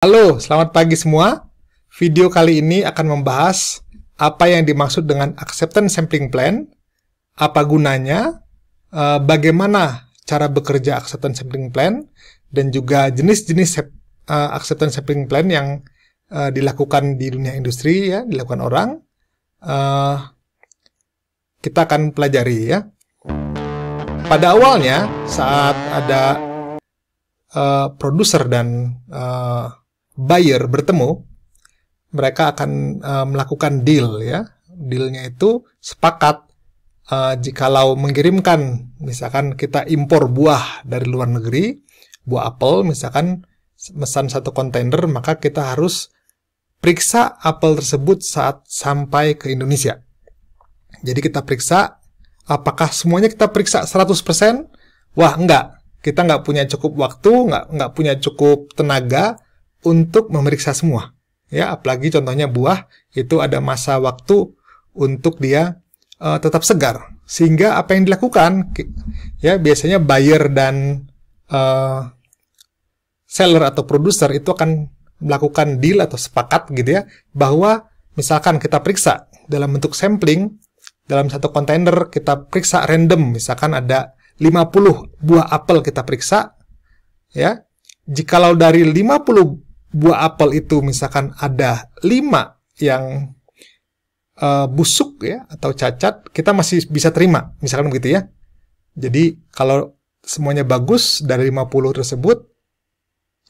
Halo, selamat pagi semua. Video kali ini akan membahas apa yang dimaksud dengan Acceptance Sampling Plan, apa gunanya, bagaimana cara bekerja Acceptance Sampling Plan, dan juga jenis-jenis Acceptance Sampling Plan yang dilakukan di dunia industri, ya, dilakukan orang. Kita akan pelajari, ya. Pada awalnya, saat ada produser dan buyer bertemu, mereka akan melakukan deal, ya. Dealnya itu sepakat jikalau mengirimkan, misalkan kita impor buah dari luar negeri, buah apel, misalkan mesan 1 kontainer, maka kita harus periksa apel tersebut saat sampai ke Indonesia. Jadi kita periksa, apakah semuanya kita periksa 100%? Wah, enggak. Kita nggak punya cukup waktu, nggak punya cukup tenaga untuk memeriksa semua. Ya, apalagi contohnya buah, itu ada masa waktu untuk dia tetap segar. Sehingga apa yang dilakukan, ya biasanya buyer dan seller atau producer itu akan melakukan deal atau sepakat gitu ya, bahwa misalkan kita periksa dalam bentuk sampling, dalam 1 kontainer kita periksa random, misalkan ada 50 buah apel kita periksa, ya. Jikalau dari 50 buah apel itu misalkan ada 5 yang busuk, ya, atau cacat, kita masih bisa terima, misalkan begitu ya. Jadi kalau semuanya bagus dari 50 tersebut,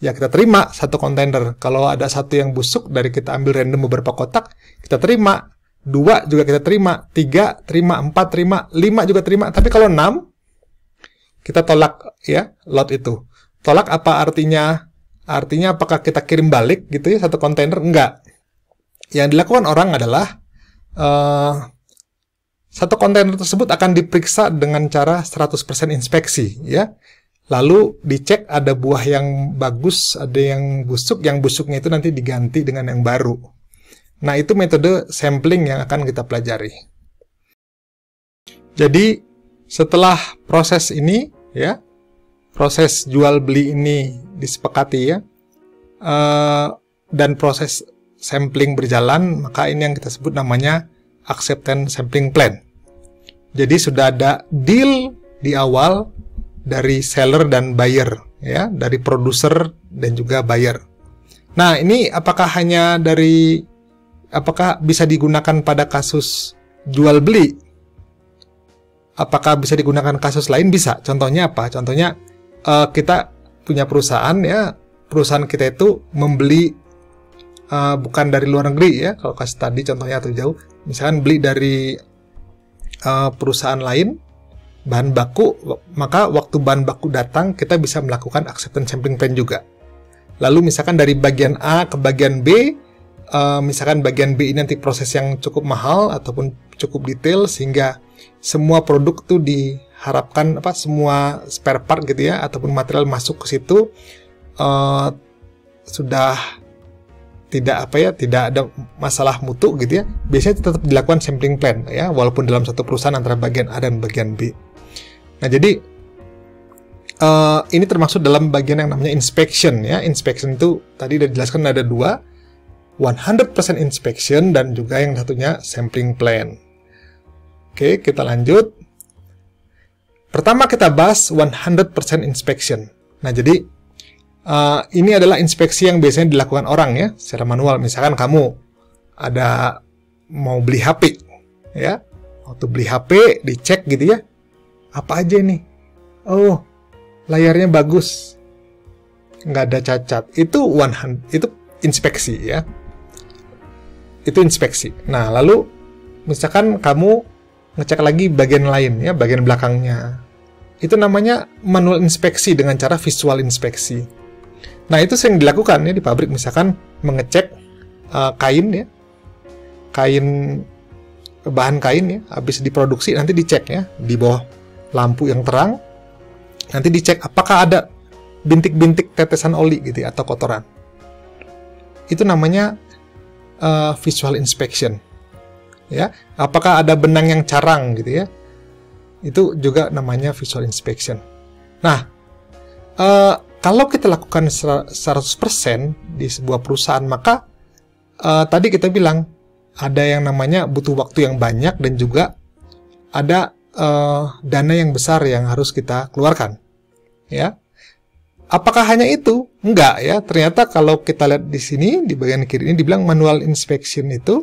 ya kita terima 1 kontainer. Kalau ada 1 yang busuk, dari kita ambil random beberapa kotak, kita terima. 2 juga kita terima, 3 terima, 4 terima, 5 juga terima. Tapi kalau 6, kita tolak, ya, lot itu. Tolak apa artinya? Artinya apakah kita kirim balik gitu ya 1 kontainer? Enggak. Yang dilakukan orang adalah 1 kontainer tersebut akan diperiksa dengan cara 100% inspeksi, ya. Lalu dicek ada buah yang bagus, ada yang busuk. Yang busuknya itu nanti diganti dengan yang baru. Nah, itu metode sampling yang akan kita pelajari. Jadi setelah proses ini, ya, proses jual beli ini disepakati, ya, dan proses sampling berjalan, maka ini yang kita sebut namanya Acceptance Sampling Plan. Jadi sudah ada deal di awal dari seller dan buyer, ya, dari produser dan juga buyer. Nah, ini apakah bisa digunakan pada kasus jual beli? Apakah bisa digunakan kasus lain? Bisa. Contohnya apa? Contohnya kita punya perusahaan, ya. Perusahaan kita itu membeli bukan dari luar negeri, ya. Kalau kasih tadi contohnya atau jauh, misalkan beli dari perusahaan lain bahan baku, maka waktu bahan baku datang kita bisa melakukan acceptance sampling plan juga. Lalu misalkan dari bagian A ke bagian B, misalkan bagian B ini nanti proses yang cukup mahal ataupun cukup detail sehingga semua produk tuh diharapkan semua spare part gitu ya ataupun material masuk ke situ sudah tidak ada masalah mutu gitu ya. Biasanya tetap dilakukan sampling plan, ya, walaupun dalam satu perusahaan antara bagian A dan bagian B. Nah, jadi ini termasuk dalam bagian yang namanya inspection, ya. Inspection itu tadi sudah dijelaskan ada 2, 100% inspection dan juga yang satunya sampling plan. Oke, kita lanjut. Pertama kita bahas 100% inspection. Nah, jadi ini adalah inspeksi yang biasanya dilakukan orang, ya, secara manual. Misalkan kamu ada mau beli HP, ya. Waktu beli HP dicek gitu ya. Apa aja nih? Oh, layarnya bagus. Nggak ada cacat. Itu inspeksi, ya. Itu inspeksi. Nah, lalu misalkan kamu ngecek lagi bagian lain, ya, bagian belakangnya. Itu namanya manual inspeksi dengan cara visual inspeksi. Nah, itu sering dilakukan, ya, di pabrik. Misalkan mengecek kain, ya. Bahan kain, ya, habis diproduksi nanti dicek, ya, di bawah lampu yang terang. Nanti dicek apakah ada bintik-bintik tetesan oli gitu ya, atau kotoran. Itu namanya visual inspection, ya. Apakah ada benang yang carang gitu ya, itu juga namanya visual inspection. Nah, kalau kita lakukan 100% di sebuah perusahaan, maka tadi kita bilang ada yang namanya butuh waktu yang banyak dan juga ada dana yang besar yang harus kita keluarkan. Ya, apakah hanya itu? Enggak ya. Ternyata kalau kita lihat di sini di bagian kiri ini dibilang manual inspection itu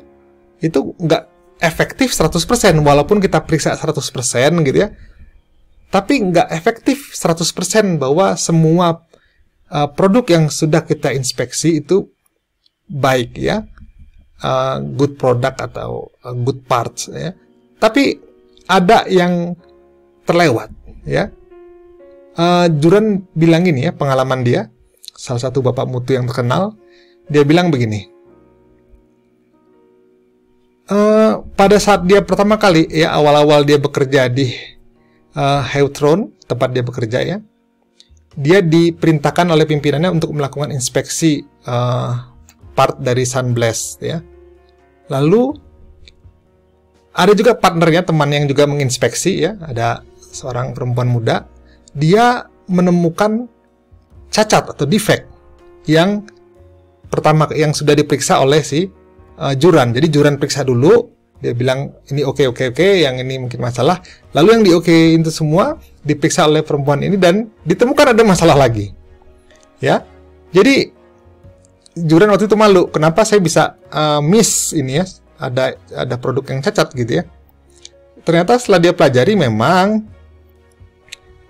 enggak efektif 100% walaupun kita periksa 100% gitu ya. Tapi enggak efektif 100% bahwa semua produk yang sudah kita inspeksi itu baik ya. Good product atau good parts ya. Tapi ada yang terlewat ya. Juran bilang gini ya, pengalaman dia, salah satu bapak mutu yang terkenal, dia bilang begini, pada saat dia pertama kali ya, awal-awal dia bekerja di Heutron, tempat dia bekerja ya, dia diperintahkan oleh pimpinannya untuk melakukan inspeksi part dari Sunblast ya. Lalu ada juga partnernya, teman yang juga menginspeksi ya, ada seorang perempuan muda. Dia menemukan cacat atau defect yang pertama yang sudah diperiksa oleh si Juran. Jadi Juran periksa dulu, dia bilang ini oke, yang ini mungkin masalah. Lalu yang di-okein itu semua diperiksa oleh perempuan ini dan ditemukan ada masalah lagi. Ya. Jadi Juran waktu itu malu, kenapa saya bisa miss ini ya, ada produk yang cacat gitu ya. Ternyata setelah dia pelajari memang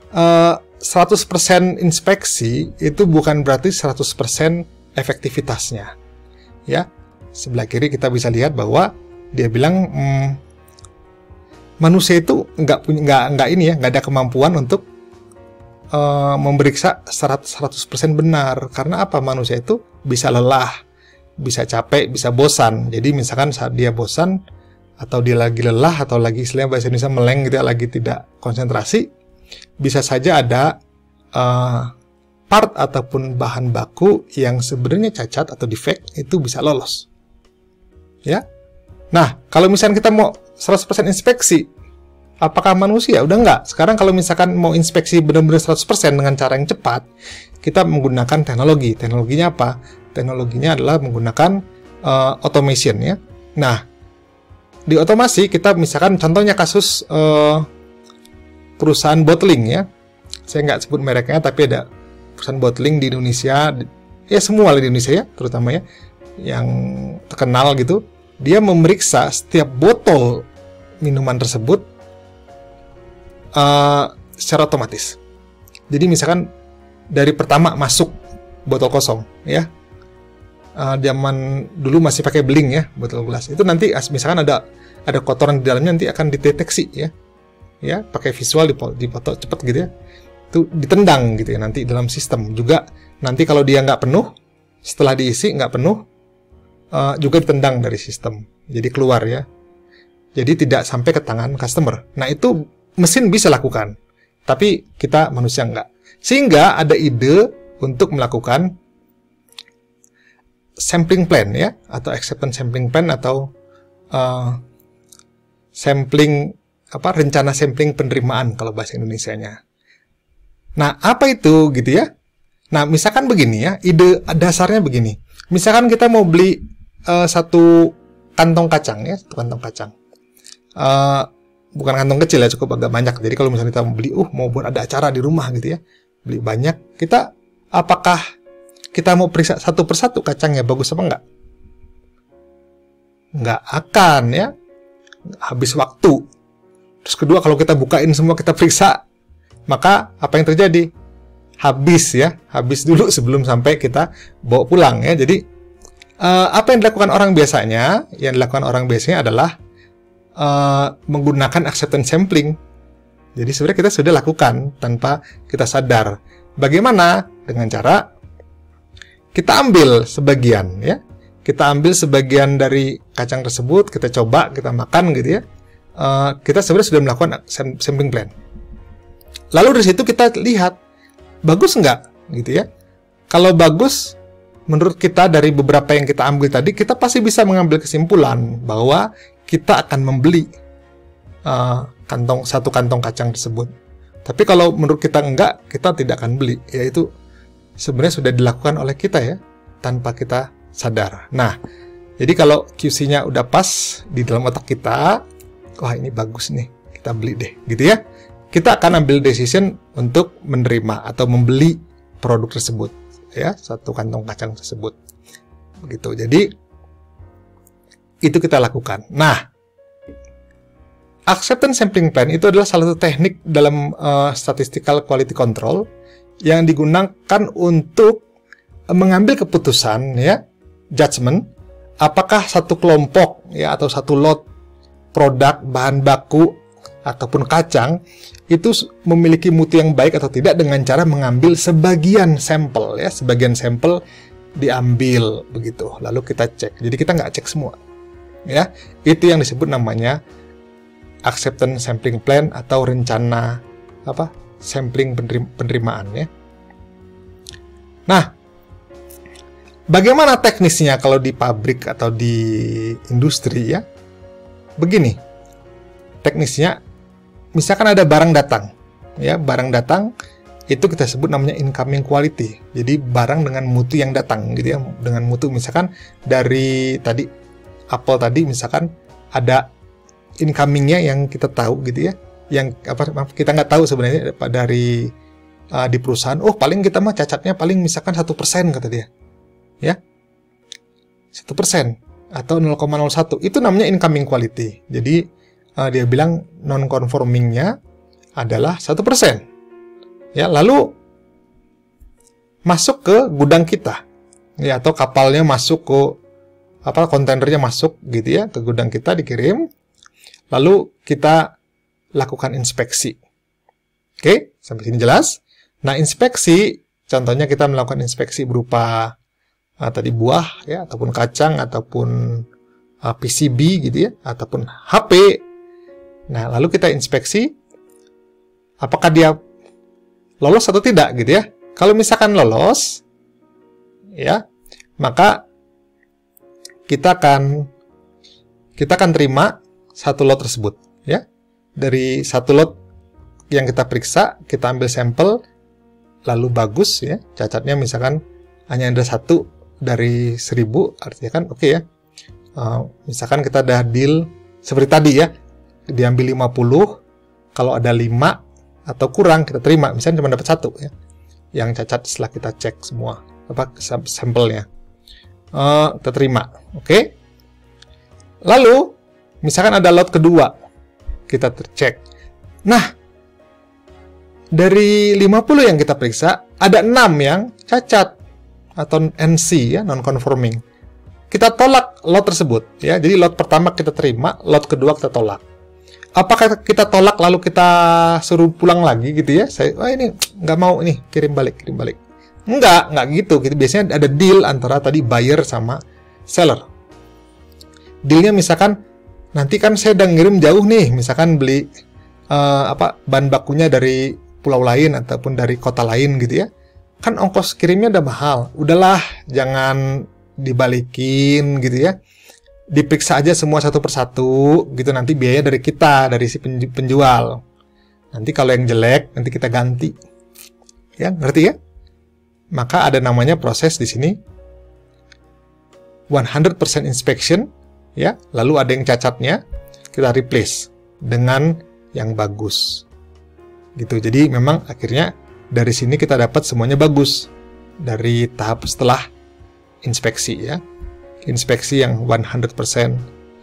100% inspeksi itu bukan berarti 100% efektivitasnya. Ya, sebelah kiri kita bisa lihat bahwa dia bilang manusia itu nggak ada kemampuan untuk memeriksa 100% benar. Karena apa? Manusia itu bisa lelah, bisa capek, bisa bosan. Jadi misalkan saat dia bosan atau dia lagi lelah atau lagi istilahnya bahasa Indonesia meleng gitu ya, lagi tidak konsentrasi, bisa saja ada part ataupun bahan baku yang sebenarnya cacat atau defect itu bisa lolos. Ya. Nah, kalau misalnya kita mau 100% inspeksi, apakah manusia? Udah enggak. Sekarang kalau misalkan mau inspeksi benar-benar 100% dengan cara yang cepat, kita menggunakan teknologi. Teknologinya apa? Teknologinya adalah menggunakan automation ya. Nah, di otomasi kita misalkan contohnya kasus perusahaan bottling ya, saya nggak sebut mereknya, tapi ada perusahaan bottling di Indonesia, ya semua di Indonesia ya, terutama ya, yang terkenal gitu, dia memeriksa setiap botol minuman tersebut secara otomatis. Jadi misalkan dari pertama masuk botol kosong ya, zaman dulu masih pakai beling ya, botol gelas, itu nanti misalkan ada kotoran di dalamnya nanti akan dideteksi ya, pakai visual dipoto cepat gitu ya, itu ditendang gitu ya nanti dalam sistem. Juga nanti kalau dia nggak penuh, setelah diisi nggak penuh, juga ditendang dari sistem, jadi keluar ya, jadi tidak sampai ke tangan customer. Nah itu mesin bisa lakukan, tapi kita manusia nggak. Sehingga ada ide untuk melakukan sampling plan ya, atau acceptance sampling plan, atau rencana sampling penerimaan kalau bahasa Indonesianya. Nah, apa itu gitu ya? Nah, misalkan begini ya, ide dasarnya begini. Misalkan kita mau beli satu kantong kacang ya, satu kantong kacang. Bukan kantong kecil ya, cukup agak banyak. Jadi kalau misalnya kita mau beli, mau buat ada acara di rumah gitu ya, beli banyak, apakah kita mau periksa satu persatu kacangnya bagus apa enggak? Enggak akan ya, habis waktu. Terus kedua, kalau kita bukain semua, kita periksa, maka apa yang terjadi? Habis dulu sebelum sampai kita bawa pulang ya. Jadi apa yang dilakukan orang biasanya? Yang dilakukan orang biasanya adalah menggunakan acceptance sampling. Jadi sebenarnya kita sudah lakukan tanpa kita sadar. Bagaimana? Dengan cara kita ambil sebagian ya. Kita ambil sebagian dari kacang tersebut, kita coba, kita makan gitu ya. Kita sebenarnya sudah melakukan sampling plan. Lalu dari situ kita lihat bagus nggak gitu ya. Kalau bagus, menurut kita dari beberapa yang kita ambil tadi, kita pasti bisa mengambil kesimpulan bahwa kita akan membeli satu kantong kacang tersebut. Tapi kalau menurut kita enggak, kita tidak akan beli. Yaitu sebenarnya sudah dilakukan oleh kita ya, tanpa kita sadar. Nah, jadi kalau QC-nya udah pas di dalam otak kita, wah ini bagus nih, kita beli deh, gitu ya. Kita akan ambil decision untuk menerima atau membeli produk tersebut, ya, satu kantong kacang tersebut. Begitu. Jadi itu kita lakukan. Nah, acceptance sampling plan itu adalah salah satu teknik dalam statistical quality control yang digunakan untuk mengambil keputusan, ya, judgment, apakah satu kelompok ya atau satu lot produk bahan baku ataupun kacang itu memiliki mutu yang baik atau tidak dengan cara mengambil sebagian sampel, ya, sebagian sampel diambil begitu, lalu kita cek. Jadi kita nggak cek semua, ya. Itu yang disebut namanya acceptance sampling plan atau rencana sampling penerimaan, ya. Nah, bagaimana teknisnya kalau di pabrik atau di industri, ya? Begini teknisnya, misalkan ada barang datang, ya, barang datang itu kita sebut namanya incoming quality. Jadi barang dengan mutu yang datang, gitu ya, dengan mutu. Misalkan dari tadi apel tadi, misalkan ada incomingnya yang kita tahu, gitu ya, yang kita nggak tahu sebenarnya dari di perusahaan. Oh, paling kita mah cacatnya paling misalkan 1% kata dia, ya, 1% atau 0,01, itu namanya incoming quality. Jadi dia bilang non conformingnya adalah 1%. Ya, lalu masuk ke gudang kita, ya, atau kapalnya masuk ke kontainernya masuk, gitu ya, ke gudang kita, dikirim, lalu kita lakukan inspeksi. Oke, sampai sini jelas. Nah, inspeksi, contohnya kita melakukan inspeksi berupa tadi buah, ya, ataupun kacang, ataupun PCB, gitu ya, ataupun HP. Nah, lalu kita inspeksi apakah dia lolos atau tidak, gitu ya. Kalau misalkan lolos, ya, maka kita akan terima satu lot tersebut, ya. Dari satu lot yang kita periksa, kita ambil sampel, lalu bagus, ya, cacatnya misalkan hanya ada 1 dari 1000, artinya kan oke, ya. Misalkan kita ada deal seperti tadi, ya, diambil 50, kalau ada 5 atau kurang kita terima, misalnya cuma dapat 1, ya, yang cacat setelah kita cek semua sampelnya, kita terima. Oke. Lalu misalkan ada lot kedua, kita cek. Nah, dari 50 yang kita periksa, ada 6 yang cacat atau NC, ya, non conforming. Kita tolak lot tersebut, ya. Jadi lot pertama kita terima, lot kedua kita tolak. Apakah kita tolak lalu kita suruh pulang lagi, gitu ya? Ini nggak mau nih, kirim balik. Nggak gitu. Biasanya ada deal antara tadi buyer sama seller. Dealnya misalkan, nanti kan saya udah ngirim jauh nih, misalkan beli bahan bakunya dari pulau lain ataupun dari kota lain, gitu ya. Kan ongkos kirimnya udah mahal. Udahlah, jangan dibalikin, gitu ya. Diperiksa aja semua satu persatu, gitu, nanti biaya dari kita, dari si penjual. Nanti kalau yang jelek, nanti kita ganti. Ya, ngerti ya? Maka ada namanya proses di sini 100% inspection, ya. Lalu ada yang cacatnya, kita replace dengan yang bagus. Gitu. Jadi memang akhirnya dari sini kita dapat semuanya bagus dari tahap setelah inspeksi, ya. Inspeksi yang 100%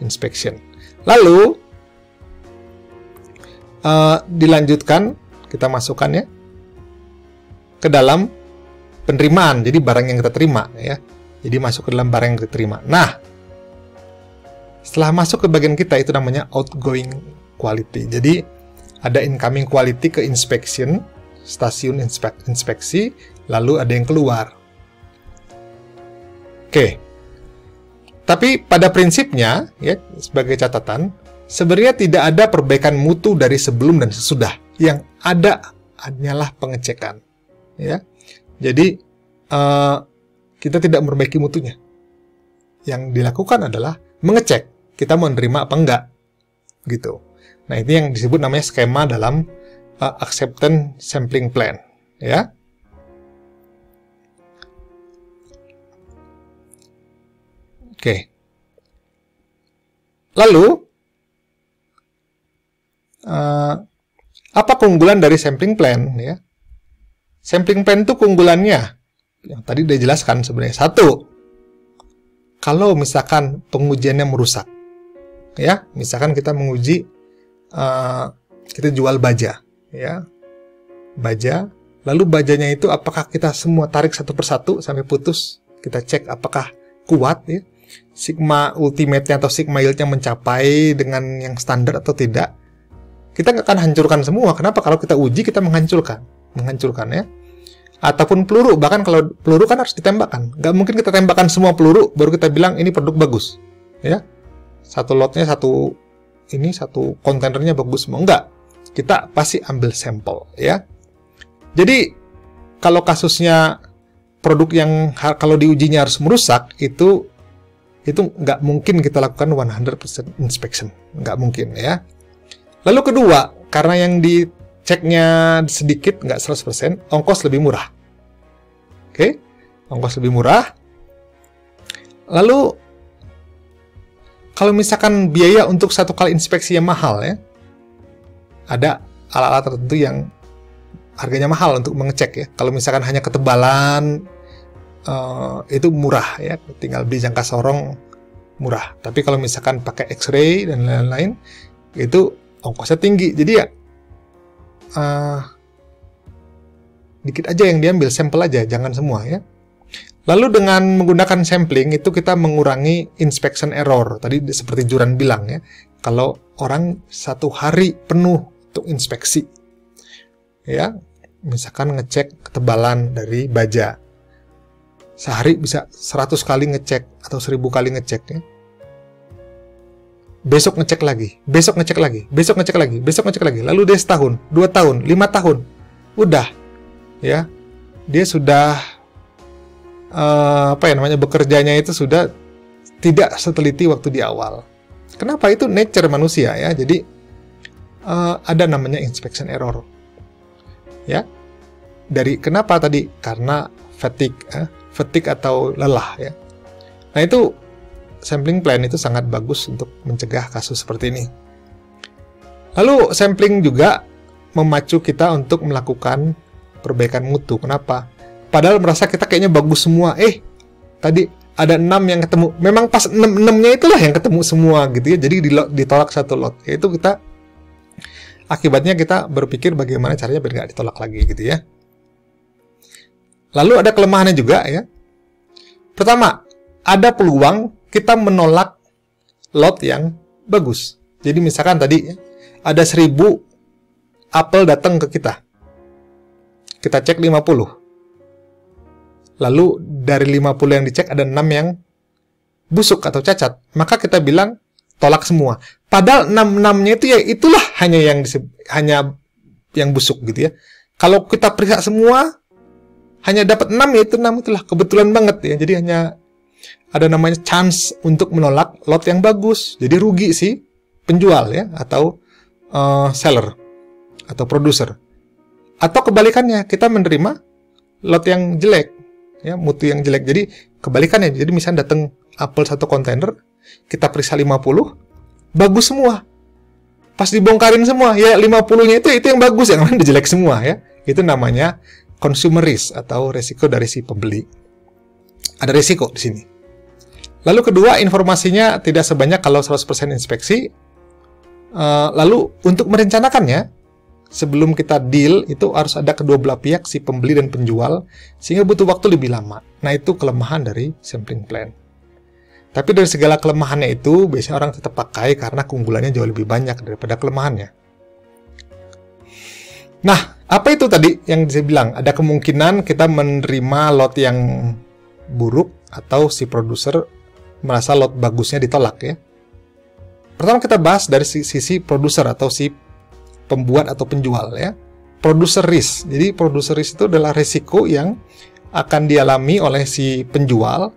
inspection. Lalu dilanjutkan, kita masukkan, ya, ke dalam penerimaan. Jadi barang yang kita terima, ya. Jadi masuk ke dalam barang yang kita terima. Nah, setelah masuk ke bagian kita, itu namanya outgoing quality. Jadi ada incoming quality ke inspection, stasiun inspeksi, lalu ada yang keluar. Oke. Tapi pada prinsipnya, ya, sebagai catatan, sebenarnya tidak ada perbaikan mutu dari sebelum dan sesudah. Yang ada hanyalah pengecekan, ya. Jadi kita tidak memperbaiki mutunya. Yang dilakukan adalah mengecek kita mau menerima apa enggak, gitu. Nah, ini yang disebut namanya skema dalam acceptance sampling plan, ya. Oke. Lalu, apa keunggulan dari sampling plan? Ya? Sampling plan itu keunggulannya, yang tadi udah jelaskan sebenarnya. Satu, kalau misalkan pengujiannya merusak, ya, misalkan kita menguji, kita jual baja, ya, baja, lalu bajanya itu apakah kita semua tarik satu persatu sampai putus, kita cek apakah kuat, ya, sigma ultimate-nya atau sigma yield-nya mencapai dengan yang standar atau tidak, kita nggak akan hancurkan semua. Kenapa? Kalau kita uji, kita menghancurkan ya. Ataupun peluru, bahkan kalau peluru kan harus ditembakkan. Nggak mungkin kita tembakkan semua peluru, baru kita bilang ini produk bagus, ya. Satu lotnya, satu kontainernya bagus semua. Enggak. Kita pasti ambil sampel, ya. Jadi, kalau kasusnya produk yang kalau diujinya harus merusak, itu nggak mungkin kita lakukan 100% inspection. Nggak mungkin, ya. Lalu kedua, karena yang diceknya sedikit, nggak 100%, ongkos lebih murah. Oke? Ongkos lebih murah. Lalu, kalau misalkan biaya untuk satu kali inspeksi yang mahal, ya, ada alat-alat tertentu yang harganya mahal untuk mengecek, ya. Kalau misalkan hanya ketebalan, itu murah, ya, tinggal beli jangka sorong, murah. Tapi kalau misalkan pakai X-ray dan lain-lain, itu ongkosnya tinggi. Jadi ya dikit aja yang diambil, sampel aja, jangan semua, ya. Lalu dengan menggunakan sampling itu kita mengurangi inspection error. Tadi seperti Juran bilang, ya, kalau orang satu hari penuh untuk inspeksi, ya, misalkan ngecek ketebalan dari baja, sehari bisa 100 kali ngecek atau 1000 kali ngecek, ya. Besok ngecek lagi, besok ngecek lagi, besok ngecek lagi, besok ngecek lagi. Lalu dia setahun, 2 tahun, 5 tahun, udah, ya, dia sudah bekerjanya itu sudah tidak seteliti waktu di awal. Kenapa? Itu nature manusia, ya. Jadi ada namanya inspection error, ya. Dari kenapa tadi? Karena fatigue atau lelah, ya. Nah, itu sampling plan itu sangat bagus untuk mencegah kasus seperti ini. Lalu sampling juga memacu kita untuk melakukan perbaikan mutu. Kenapa? Padahal merasa kita kayaknya bagus semua. Tadi ada 6 yang ketemu. Memang pas 6-nya itulah yang ketemu semua, gitu, ya. Jadi ditolak satu lot. Yaitu akibatnya kita berpikir bagaimana caranya biar nggak ditolak lagi, gitu, ya. Lalu ada kelemahannya juga, ya. Pertama, ada peluang kita menolak lot yang bagus. Jadi misalkan tadi, ya, ada 1000 apel datang ke kita. Kita cek 50. Lalu dari 50 yang dicek ada 6 yang busuk atau cacat. Maka kita bilang tolak semua. Padahal 6-6-nya itu ya itulah hanya yang busuk, gitu, ya. Kalau kita periksa semua hanya dapat 6, ya itu 6 itulah kebetulan banget, ya. Jadi hanya ada namanya chance untuk menolak lot yang bagus. Jadi rugi si penjual, ya, atau seller atau produser. Atau kebalikannya, kita menerima lot yang jelek, ya, mutu yang jelek. Jadi kebalikannya. Jadi misalnya datang apel satu kontainer, kita periksa 50, bagus semua. Pas dibongkarin semua, ya 50-nya itu yang bagus, yang lain jelek semua, ya. Itu namanya consumer risk atau resiko dari si pembeli. Ada resiko di sini. Lalu kedua, informasinya tidak sebanyak kalau 100% inspeksi. Lalu untuk merencanakannya, sebelum kita deal, itu harus ada kedua belah pihak, si pembeli dan penjual, sehingga butuh waktu lebih lama. Nah, itu kelemahan dari sampling plan. Tapi dari segala kelemahannya itu, biasanya orang tetap pakai karena keunggulannya jauh lebih banyak daripada kelemahannya. Nah, apa itu tadi yang saya bilang? Ada kemungkinan kita menerima lot yang buruk atau si produser merasa lot bagusnya ditolak, ya. Pertama kita bahas dari sisi produser atau si pembuat atau penjual, ya. Producer risk. Jadi producer risk itu adalah risiko yang akan dialami oleh si penjual,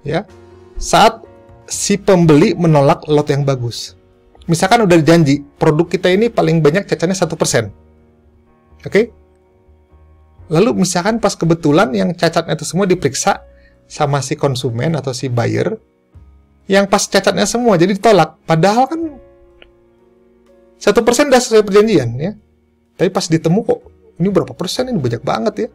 ya, saat si pembeli menolak lot yang bagus. Misalkan udah dijanji produk kita ini paling banyak cacatnya 1%. Oke? Lalu misalkan pas kebetulan yang cacatnya itu semua diperiksa sama si konsumen atau si buyer, yang pas cacatnya semua, jadi ditolak. Padahal kan 1% udah sesuai perjanjian ya. Tapi pas ditemu kok ini berapa persen, ini banyak banget ya.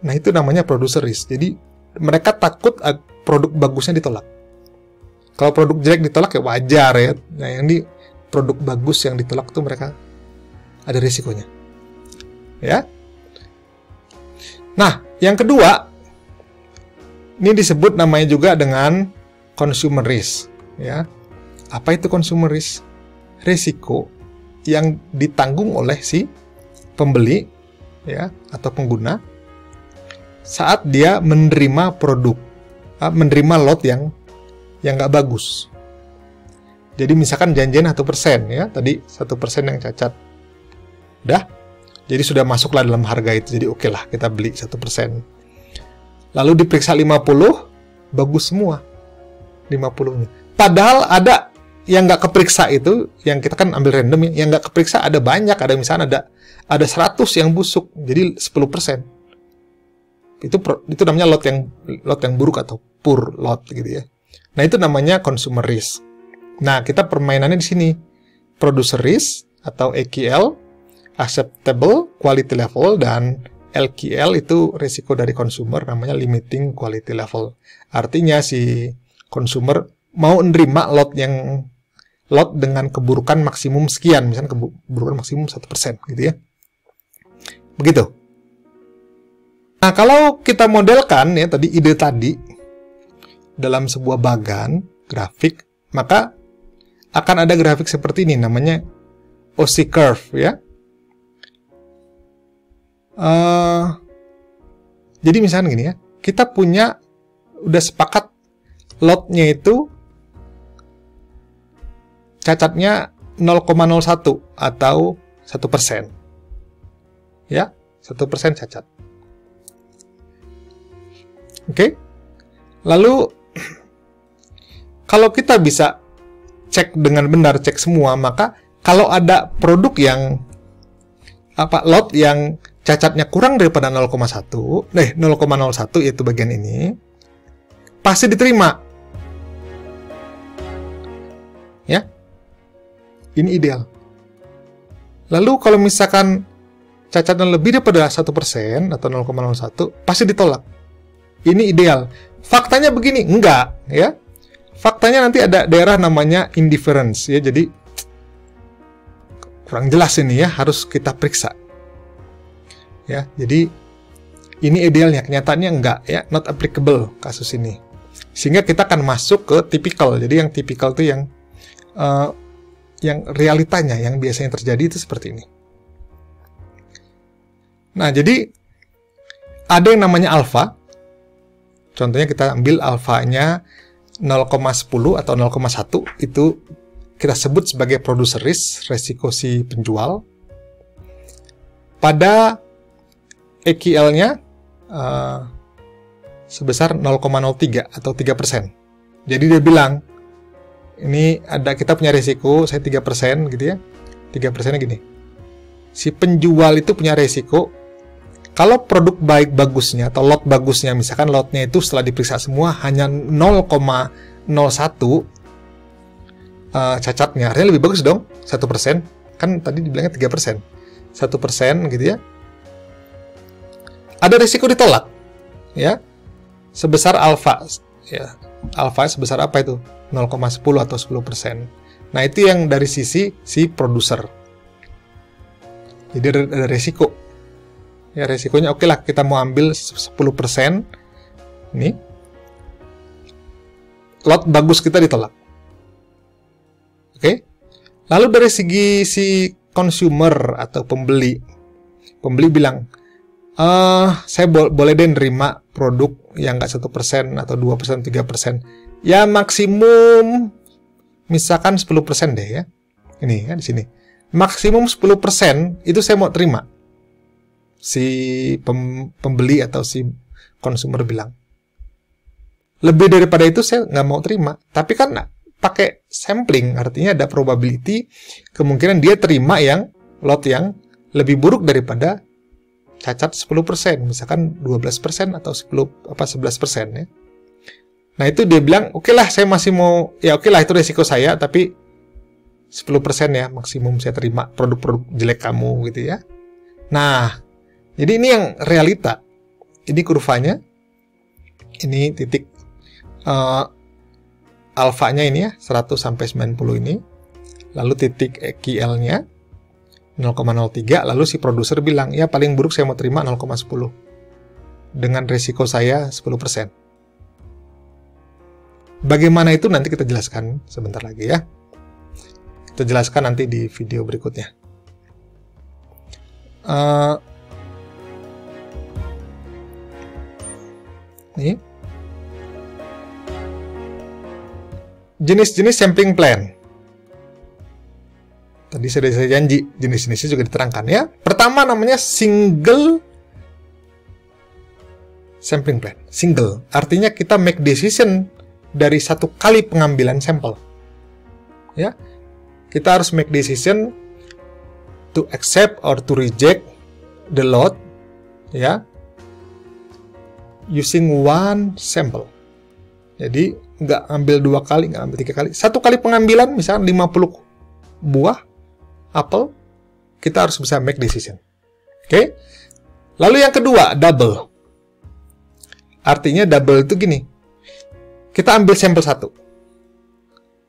Nah itu namanya producer risk. Jadi mereka takut produk bagusnya ditolak. Kalau produk jelek ditolak ya wajar ya. Nah yang di produk bagus yang ditolak tuh mereka ada risikonya. Ya. Nah, yang kedua ini disebut namanya juga dengan consumer risk, ya. Apa itu consumer risk? Risiko yang ditanggung oleh si pembeli, ya, atau pengguna saat dia menerima produk, menerima lot yang nggak bagus. Jadi misalkan janjian 1%, ya, tadi 1% yang cacat, udah, jadi sudah masuklah dalam harga itu, jadi oke lah kita beli 1%. Lalu diperiksa 50, bagus semua 50-nya. Padahal ada yang nggak keperiksa itu, yang kita kan ambil random ya, yang nggak keperiksa ada banyak, ada misalnya ada 100 yang busuk, jadi 10%. Itu namanya lot yang buruk atau poor lot gitu ya. Nah, itu namanya consumer risk. Nah, kita permainannya di sini. Producer risk atau AQL, acceptable quality level, dan LQL itu risiko dari consumer, namanya limiting quality level. Artinya si consumer mau nerima lot dengan keburukan maksimum sekian, misalnya keburukan maksimum 1% gitu ya. Begitu. Nah, kalau kita modelkan ya tadi ide tadi dalam sebuah bagan grafik, maka akan ada grafik seperti ini, namanya OC curve ya. Jadi misalnya gini ya, kita udah sepakat lotnya itu cacatnya 0,01 atau 1%. Ya, 1% cacat. Oke. Lalu kalau kita bisa cek dengan benar, cek semua, maka kalau ada produk yang lot yang cacatnya kurang daripada 0,01 yaitu bagian ini, pasti diterima. Ya. Ini ideal. Lalu kalau misalkan cacatnya lebih daripada 1% atau 0,01, pasti ditolak. Ini ideal. Faktanya begini, enggak, ya. Faktanya nanti ada daerah namanya indifference, ya. Jadi kurang jelas ini ya, harus kita periksa. Ya, jadi ini idealnya, kenyataannya enggak, ya, not applicable kasus ini. Sehingga kita akan masuk ke typical. Jadi yang typical itu yang realitanya, yang biasanya terjadi itu seperti ini. Nah, jadi ada yang namanya alpha. Contohnya kita ambil alfanya 0,10 atau 0,1, itu kita sebut sebagai producer risk, resiko si penjual. Pada AQL-nya sebesar 0,03 atau 3%. Jadi dia bilang, ini kita punya risiko, saya 3% gitu ya. 3%-nya gini. Si penjual itu punya risiko, kalau produk bagusnya atau lot bagusnya, misalkan lotnya itu setelah diperiksa semua hanya 0,01 cacatnya, artinya lebih bagus dong, 1%. Kan tadi dibilangnya 3%. 1% gitu ya. Ada risiko ditolak, ya, sebesar alfa, ya. Alfa sebesar apa itu? 0,10 atau 10%. Nah, itu yang dari sisi si produser. Jadi ada risiko. Ya, risikonya oke lah, kita mau ambil 10%. Ini lot bagus kita ditolak. Oke. Lalu dari segi si consumer atau pembeli bilang, saya boleh deh nerima produk yang nggak 1% atau 2%, 3%. Ya maksimum misalkan 10% deh ya. Ini kan di sini. Maksimum 10% itu saya mau terima. Si pembeli atau si consumer bilang. Lebih daripada itu saya nggak mau terima. Tapi kan pakai sampling, artinya ada probability kemungkinan dia terima yang lot yang lebih buruk daripada cacat 10%, misalkan 12% atau 11% ya. Nah itu dia bilang, oke lah saya masih mau, ya oke lah itu resiko saya, tapi 10% ya maksimum saya terima produk-produk jelek kamu gitu ya. Nah, jadi ini yang realita. Ini kurvanya, ini titik alfanya ini ya, 100 sampai 90 ini. Lalu titik QL-nya 0,03, lalu si produser bilang, ya paling buruk saya mau terima 0,10 dengan resiko saya 10%. Bagaimana itu nanti kita jelaskan sebentar lagi ya. Kita jelaskan nanti di video berikutnya. Ini jenis-jenis sampling plan. Tadi sudah saya janji jenis-jenisnya juga diterangkan ya. Pertama namanya single sampling plan. Single artinya kita make decision dari satu kali pengambilan sampel. Ya. Kita harus make decision to accept or to reject the lot ya. Using one sample. Jadi nggak ambil 2 kali, nggak ambil 3 kali. Satu kali pengambilan misalnya 50 buah apel, kita harus bisa make decision. Oke. Lalu yang kedua, double. Artinya double itu gini. Kita ambil sampel 1.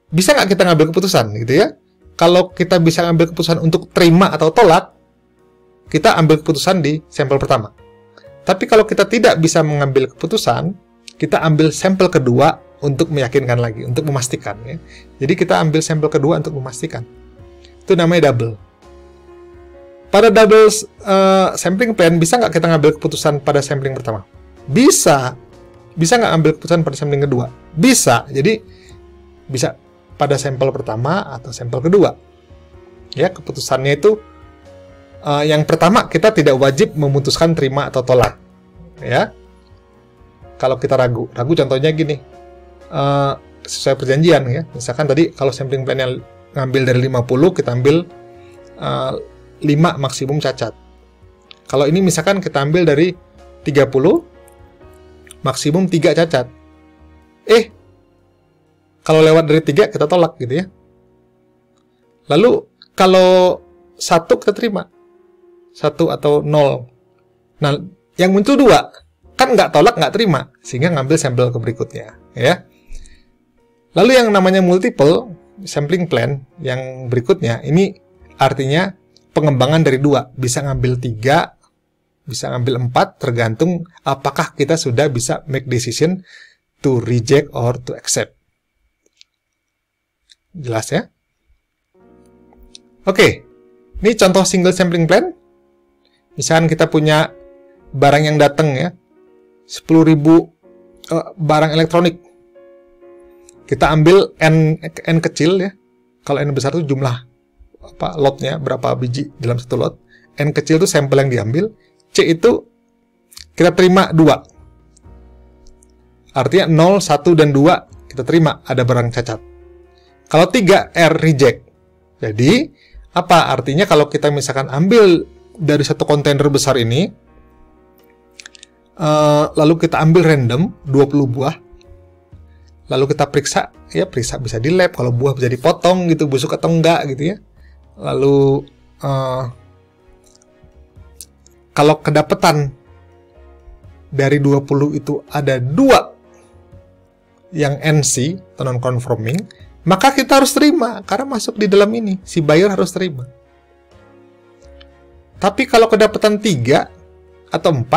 Bisa nggak kita ngambil keputusan gitu ya? Kalau kita bisa ngambil keputusan untuk terima atau tolak, kita ambil keputusan di sampel pertama. Tapi kalau kita tidak bisa mengambil keputusan, kita ambil sampel kedua untuk meyakinkan lagi, untuk memastikan ya. Jadi kita ambil sampel kedua untuk memastikan. Itu namanya double. Pada double sampling plan, bisa nggak kita ngambil keputusan pada sampling pertama? Bisa. Bisa nggak ambil keputusan pada sampling kedua? Bisa. Jadi bisa pada sampel pertama atau sampel kedua. Ya, keputusannya itu yang pertama kita tidak wajib memutuskan terima atau tolak. Ya. Kalau kita ragu contohnya gini. Sesuai perjanjian ya. Misalkan tadi kalau sampling plan yang ngambil dari 50, kita ambil 5 maksimum cacat. Kalau ini misalkan kita ambil dari 30, maksimum 3 cacat. Kalau lewat dari 3, kita tolak gitu ya. Lalu, kalau 1 kita terima. 1 atau 0. Nah, yang muncul 2, kan nggak tolak, nggak terima. Sehingga ngambil sampel ke berikutnya. Ya. Lalu yang namanya multiple sampling plan yang berikutnya, ini artinya pengembangan dari 2. Bisa ngambil 3, bisa ngambil 4, tergantung apakah kita sudah bisa make decision to reject or to accept. Jelas ya? Oke, ini contoh single sampling plan. Misalkan kita punya barang yang datang ya, 10.000 barang elektronik. Kita ambil N kecil ya. Kalau N besar itu jumlah lotnya, berapa biji dalam satu lot. N kecil itu sampel yang diambil. C itu kita terima 2. Artinya 0, 1, dan 2 kita terima ada barang cacat. Kalau 3, R reject. Jadi, apa? Artinya kalau kita misalkan ambil dari satu kontainer besar ini, lalu kita ambil random 20 buah, lalu kita periksa, ya periksa bisa di lab, kalau buah bisa dipotong gitu, busuk atau enggak gitu ya. Lalu kalau kedapatan dari 20 itu ada 2 yang NC atau non-conforming, maka kita harus terima karena masuk di dalam ini, si buyer harus terima. Tapi kalau kedapatan 3 atau 4,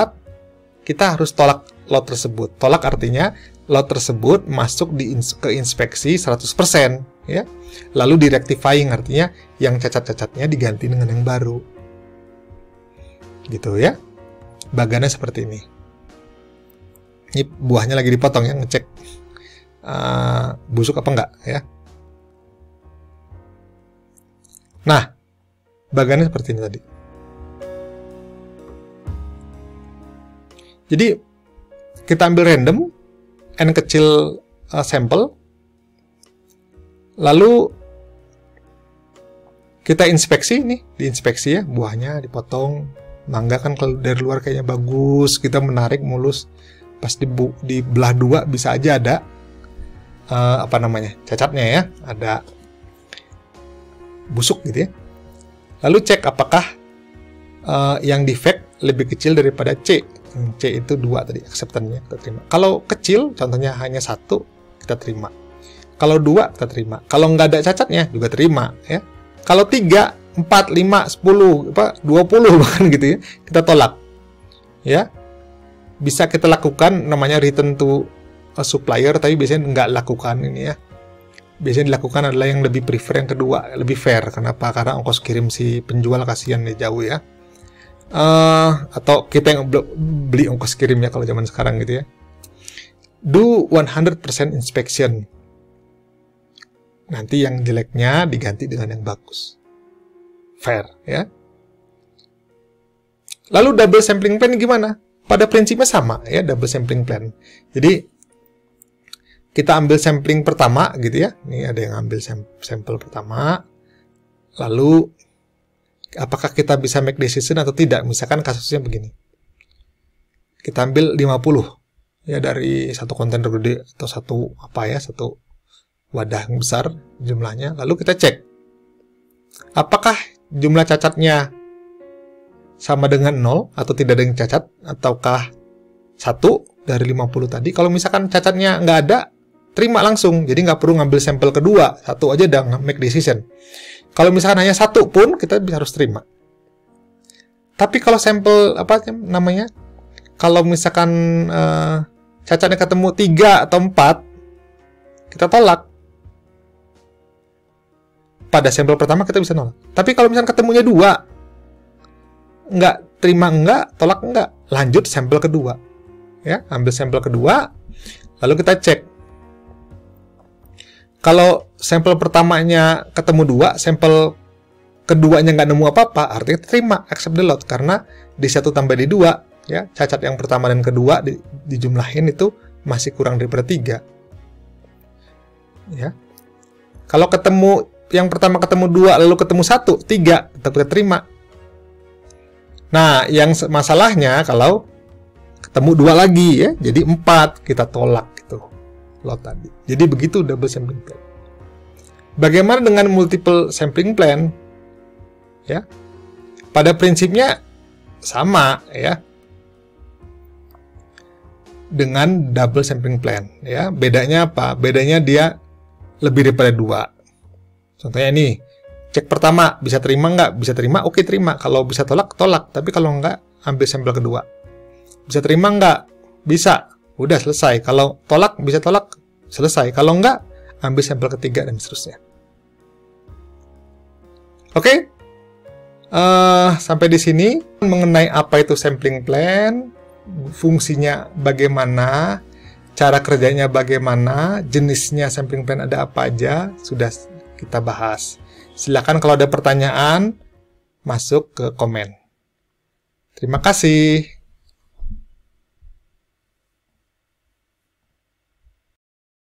kita harus tolak lot tersebut. Tolak artinya lot tersebut masuk ke inspeksi 100%, ya. Lalu di rectifying artinya yang cacat-cacatnya diganti dengan yang baru. Gitu ya. Bagannya seperti ini. Ini buahnya lagi dipotong ya, ngecek busuk apa enggak ya. Nah, bagannya seperti ini tadi. Jadi kita ambil random N kecil sampel, lalu kita inspeksi nih, diinspeksi ya, buahnya dipotong, mangga kan kalau dari luar kayaknya bagus, kita menarik mulus, pas dibelah 2 bisa aja ada cacatnya ya, ada busuk gitu ya. Lalu cek apakah yang defect lebih kecil daripada C. C itu 2 tadi, acceptance-nya kita terima. Kalau kecil, contohnya hanya 1, kita terima. Kalau 2, kita terima. Kalau nggak ada cacatnya, juga terima. Ya. Kalau 3, 4, 5, 10, 20 bahkan gitu ya, kita tolak. Ya, bisa kita lakukan namanya return to a supplier, tapi biasanya nggak lakukan ini ya. Biasanya dilakukan adalah yang lebih prefer yang kedua, lebih fair. Kenapa? Karena ongkos kirim si penjual kasihan nih, jauh ya. Atau kita yang beli ongkos kirimnya kalau zaman sekarang gitu ya. Do 100% inspection. Nanti yang jeleknya diganti dengan yang bagus. Fair ya. Lalu double sampling plan gimana? Pada prinsipnya sama ya, double sampling plan. Jadi kita ambil sampling pertama gitu ya. Ini ada yang ambil sampel pertama. Lalu apakah kita bisa make decision atau tidak? Misalkan kasusnya begini. Kita ambil 50 ya dari satu kontainer gede atau satu wadah yang besar jumlahnya. Lalu kita cek apakah jumlah cacatnya sama dengan 0 atau tidak ada yang cacat, ataukah 1 dari 50 tadi. Kalau misalkan cacatnya nggak ada, terima langsung. Jadi nggak perlu ngambil sampel kedua, 1 aja udah make decision. Kalau misalkan hanya 1 pun, kita harus terima. Tapi kalau sampel, kalau misalkan cacatnya ketemu 3 atau 4, kita tolak. Pada sampel pertama kita bisa nolak. Tapi kalau misalkan ketemunya 2, nggak terima enggak, tolak enggak, lanjut sampel kedua. Ya, ambil sampel kedua, lalu kita cek. Kalau sampel pertamanya ketemu 2, sampel keduanya nggak nemu apa-apa, artinya terima, accept the lot, karena di 1 tambah di 2, ya, cacat yang pertama dan kedua dijumlahin itu masih kurang daripada 3. Ya. Kalau ketemu yang pertama ketemu 2, lalu ketemu 1, 3, tetap kita terima. Nah, yang masalahnya kalau ketemu 2 lagi ya, jadi 4 kita tolak gitu. Lot tadi. Jadi begitu double sampling plan. Bagaimana dengan multiple sampling plan? Ya. Pada prinsipnya sama ya. Dengan double sampling plan ya. Bedanya apa? Bedanya dia lebih daripada 2. Contohnya nih, cek pertama bisa terima nggak? Bisa terima, oke terima. Kalau bisa tolak, tolak. Tapi kalau nggak, ambil sampel kedua. Bisa terima nggak? Bisa. Udah selesai. Kalau tolak, bisa tolak, selesai. Kalau nggak, ambil sampel ketiga dan seterusnya. Oke? Sampai di sini mengenai apa itu sampling plan, fungsinya bagaimana, cara kerjanya bagaimana, jenisnya sampling plan ada apa aja, sudah kita bahas. Silakan kalau ada pertanyaan, masuk ke komen. Terima kasih.